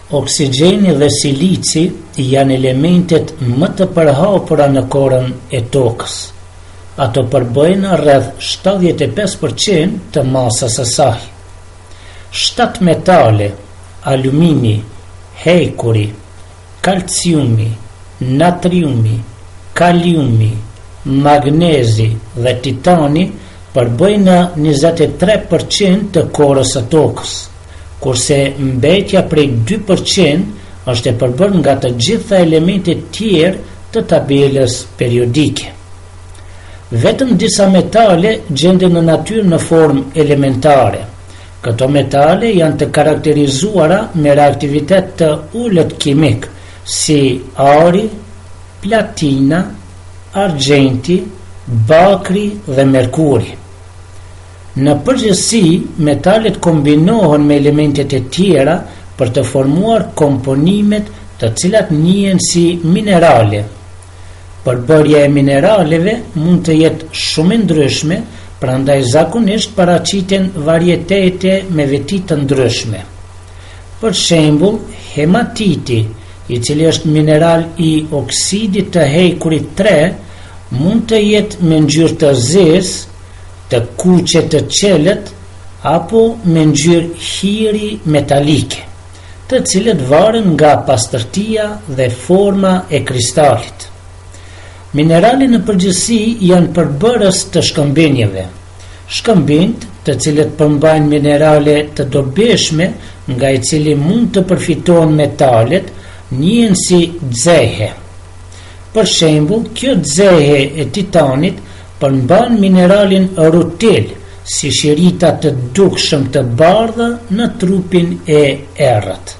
Oksigjeni dhe silici janë elementet më të përhapura në korën e tokës. Ato përbëjnë rreth 75% të masës së saj. 7 metale, alumini, hekuri, kalciumi, natriumi, kaliumi, magnezi dhe titani përbëjnë 23% të korës së tokës, kurse mbetja prej 2% është e përbërë nga të gjitha elementet tjerë të tabelës periodike. Vetëm disa metale gjenden në natyrë në formë elementare. Këto metale janë të karakterizuara me reaktivitet të ulët kimik, si ari, platina, argjenti, bakri dhe merkuri. Në përgjithësi, metalet kombinohen me elementet e tjera për të formuar komponimet të cilat njihen si minerale. Përbërja e mineraleve mund të jetë shumë e ndryshme, prandaj zakonisht paraqiten varietete me veti të ndryshme. Për shembull, hematiti, i cili është mineral i oksidit të hekurit 3, mund të jetë me ngjyrë të zezë, të kuqe të qelet, apo me ngjyrë hiri metalike, të cilët varen nga pastërtia dhe forma e kristalit. Mineralet në përgjithësi janë përbërës të shkëmbinjeve. Shkëmbinjt, të cilët përmbajnë minerale të dobishme, nga i cili mund të përfitohen metalet, njihen si dzehe. Për shembull, kjo dzehe e titanit përmban mineralin rutil, si shirita të dukshëm të bardhë në trupin e errët.